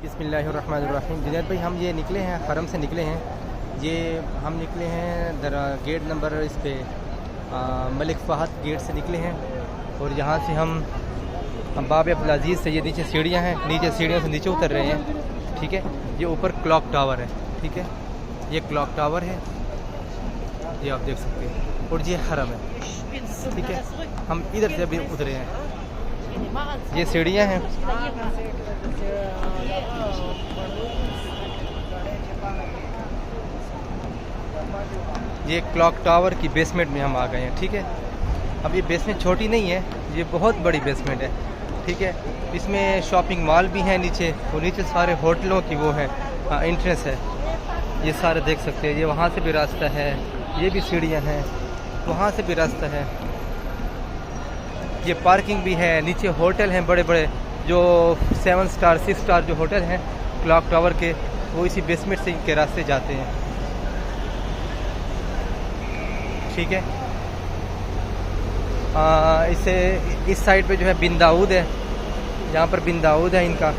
बिस्मिल्लाहिर्रहमानिर्रहीम। जुनैद भाई, हम ये निकले हैं, हरम से निकले हैं। ये हम निकले हैं गेट नंबर इस पे मलिक फ़हद गेट से निकले हैं। और यहाँ से हम बाब अब्दुल अज़ीज़ से, ये नीचे सीढ़ियाँ हैं, नीचे सीढ़ियों से नीचे उतर रहे हैं। ठीक है, ये ऊपर क्लॉक टावर है। ठीक है, ये क्लॉक टावर है, ये आप देख सकते हैं। और ये हरम है। ठीक है, हम इधर से अभी उतरे हैं, ये सीढ़ियाँ हैं। ये क्लॉक टावर की बेसमेंट में हम आ गए हैं। ठीक है, अब ये बेसमेंट छोटी नहीं है, ये बहुत बड़ी बेसमेंट है। ठीक है, इसमें शॉपिंग मॉल भी है नीचे, वो नीचे सारे होटलों की वो है एंट्रेंस है। ये सारे देख सकते हैं, ये वहाँ से भी रास्ता है, ये भी सीढ़ियाँ हैं, वहाँ से भी रास्ता है। ये पार्किंग भी है, नीचे होटल हैं बड़े बड़े, जो 7 स्टार 6 स्टार जो होटल हैं क्लॉक टावर के, वो इसी बेसमेंट से इनके रास्ते जाते हैं। ठीक है, इसे इस साइड पे जो है बिन दाऊद है, यहाँ पर बिन दाऊद है इनका।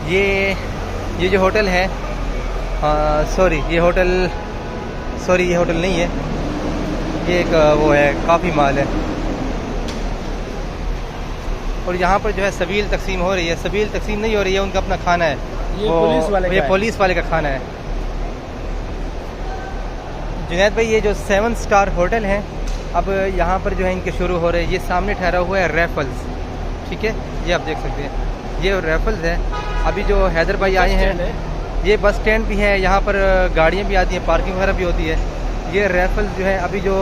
ये जो होटल है, ये होटल नहीं है, ये एक वो है काफ़ी माल है। और यहाँ पर जो है सबील तकसीम हो रही है, सबील तकसीम नहीं हो रही है, उनका अपना खाना है, ये पुलिस वाले का खाना है। जुनैद भाई, ये जो 7 स्टार होटल हैं, अब यहाँ पर जो है इनके शुरू हो रहे हैं। ये सामने ठहरा हुआ है रैफल्स। ठीक है, ये आप देख सकते हैं, ये रैफल्स है। अभी जो हैदर भाई आए हैं, ये बस स्टैंड भी है, यहाँ पर गाड़ियाँ भी आती हैं, पार्किंग वगैरह भी होती है। ये रैफल्स जो है, अभी जो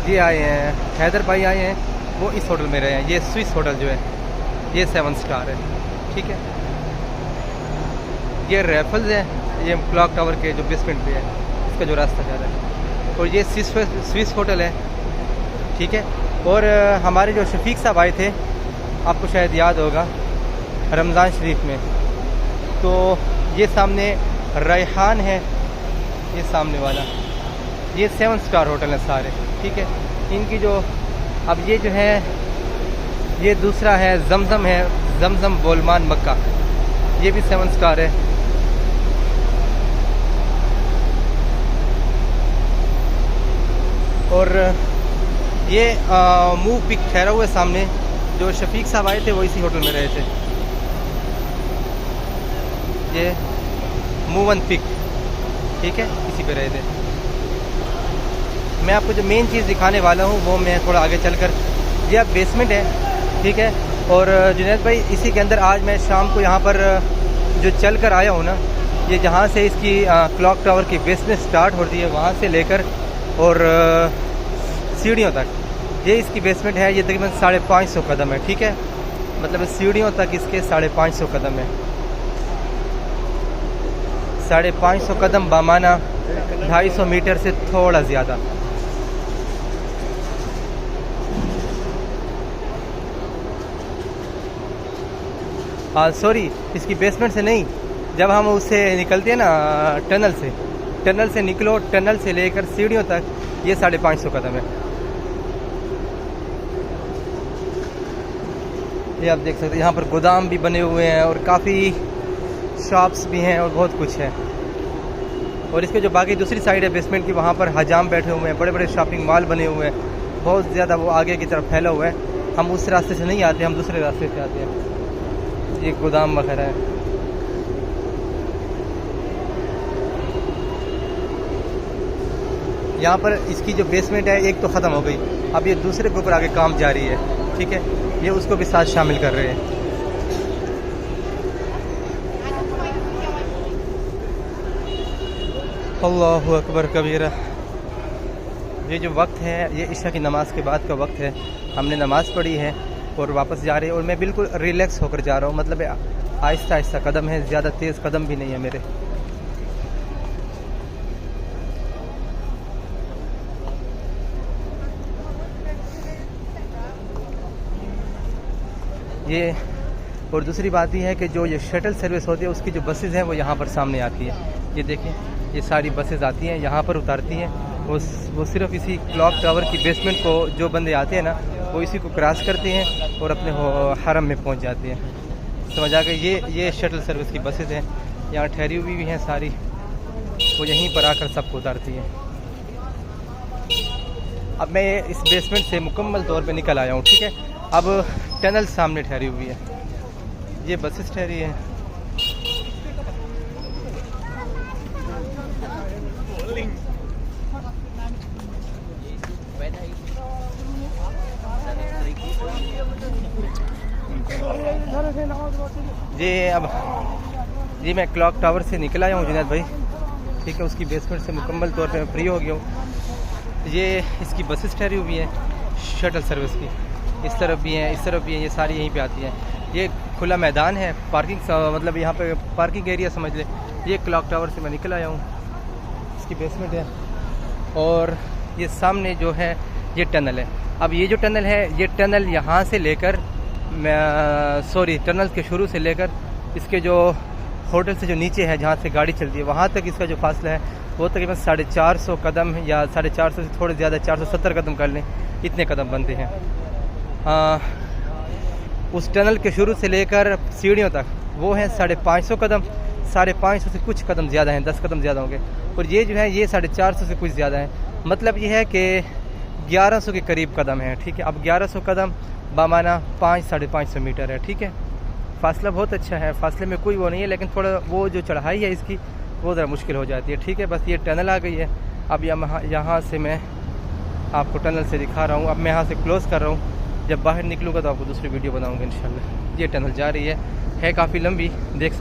ये आए हैं, हैदर भाई आए हैं, वो इस होटल में रहे हैं। ये स्विस होटल जो है, ये 7 स्टार है। ठीक है, ये रैफल्स है, ये क्लॉक टावर के जो बेसमेंट पे है, इसका जो रास्ता जा रहा है। और ये स्विस होटल है। ठीक है, और हमारे जो शफीक साहब आए थे, आपको शायद याद होगा, रमज़ान शरीफ में, तो ये सामने रेहान है, ये सामने वाला, ये 7 स्टार होटल है सारे। ठीक है, इनकी जो अब ये जो है, ये दूसरा है जमजम है, जमजम बोलमान मक्का, ये भी 7 स्टार है। और ये मूव पिक ठहरा हुआ है सामने, जो शफीक साहब आए थे वो इसी होटल में रहे थे। ये मूवन पिक, ठीक है, इसी पे रहे थे। मैं आपको जो मेन चीज़ दिखाने वाला हूँ वो मैं थोड़ा आगे चलकर, ये अब बेसमेंट है। ठीक है, और जुनैद भाई, इसी के अंदर आज मैं शाम को यहाँ पर जो चल कर आया हूँ ना, ये जहाँ से इसकी क्लॉक टावर की बेसमेंट स्टार्ट होती है, वहाँ से लेकर और सीढ़ियों तक, ये इसकी बेसमेंट है। ये तकरीबन 550 कदम है। ठीक है, मतलब सीढ़ियों तक इसके 550 कदम है। 550 कदम बामाना 250 मीटर से थोड़ा ज़्यादा। सॉरी, इसकी बेसमेंट से नहीं, जब हम उससे निकलते हैं ना टनल से निकलो, टनल से लेकर सीढ़ियों तक ये 550 कदम है। ये आप देख सकते हैं, यहाँ पर गोदाम भी बने हुए हैं और काफ़ी शॉप्स भी हैं और बहुत कुछ है। और इसके जो बाकी दूसरी साइड है बेसमेंट की, वहाँ पर हजाम बैठे हुए हैं, बड़े बड़े शॉपिंग मॉल बने हुए हैं, बहुत ज़्यादा वो आगे की तरफ फैला हुआ है। हम उस रास्ते से नहीं आते, हम दूसरे रास्ते से आते हैं। ये गोदाम वगैरह है। यहाँ पर इसकी जो बेसमेंट है, एक तो ख़त्म हो गई, अब ये दूसरे के ऊपर आगे काम जारी है। ठीक है, ये उसको भी साथ शामिल कर रहे हैं। अल्लाहु अकबर कबीरा। ये जो वक्त है, ये इशा की नमाज़ के बाद का वक्त है। हमने नमाज़ पढ़ी है और वापस जा रहे हैं, और मैं बिल्कुल रिलैक्स होकर जा रहा हूँ, मतलब आहिस्ता आहिस्ता कदम है, ज़्यादा तेज़ कदम भी नहीं है मेरे। ये और दूसरी बात ये है कि जो ये शटल सर्विस होती है, उसकी जो बसेज़ हैं वो यहाँ पर सामने आती है। ये देखें, ये सारी बसेज़ आती हैं, यहाँ पर उतारती हैं। वो सिर्फ इसी क्लॉक टावर की बेसमेंट को जो बंदे आते हैं ना, वो इसी को क्रॉस करती हैं और अपने हरम में पहुंच जाती हैं। समझ आ गए। ये शटल सर्विस की बसेस हैं, यहाँ ठहरी हुई भी हैं सारी, वो यहीं पर आकर सबको उतारती हैं। अब मैं इस बेसमेंट से मुकम्मल तौर पे निकल आया हूँ, ठीक है। अब टनल सामने ठहरी हुई है, ये बसेस ठहरी हैं। जी मैं क्लॉक टावर से निकल आया हूँ जुनैद भाई, ठीक है। उसकी बेसमेंट से मुकम्मल तौर पे फ्री हो गया हूँ। ये इसकी बसेस ठहरी हुई हैं शटल सर्विस की, इस तरफ भी हैं, इस तरफ भी हैं, ये सारी यहीं पे आती हैं। ये खुला मैदान है, पार्किंग मतलब यहाँ पे पार्किंग एरिया समझ ले। ये क्लॉक टावर से मैं निकल आया हूँ, इसकी बेसमेंट है। और ये सामने जो है ये टनल है। अब ये जो टनल है, ये टनल यहाँ से लेकर टनल के शुरू से लेकर इसके जो होटल से जो नीचे है जहाँ से गाड़ी चलती है वहाँ तक इसका जो फासला है वो तकरीबन 450 कदम या 450 से थोड़े ज़्यादा 470 कदम कर लें, इतने कदम बनते हैं। उस टनल के शुरू से लेकर सीढ़ियों तक वो है 550 कदम, 550 से कुछ कदम ज़्यादा हैं, 10 कदम ज़्यादा होंगे। और ये जो है ये 450 से कुछ ज़्यादा है, मतलब ये है कि 1100 के करीब कदम है, ठीक है। अब 1100 कदम बामाना 5-550 मीटर है, ठीक है। फासला बहुत अच्छा है, फासले में कोई वो नहीं है, लेकिन थोड़ा वो जो चढ़ाई है इसकी वो ज़रा मुश्किल हो जाती है, ठीक है। बस ये टनल आ गई है। अब यहाँ से मैं आपको टनल से दिखा रहा हूँ। अब मैं यहाँ से क्लोज़ कर रहा हूँ, जब बाहर निकलूँगा तो आपको दूसरी वीडियो बनाऊँगा इंशाल्लाह। ये टनल जा रही है काफ़ी लंबी, देख सकते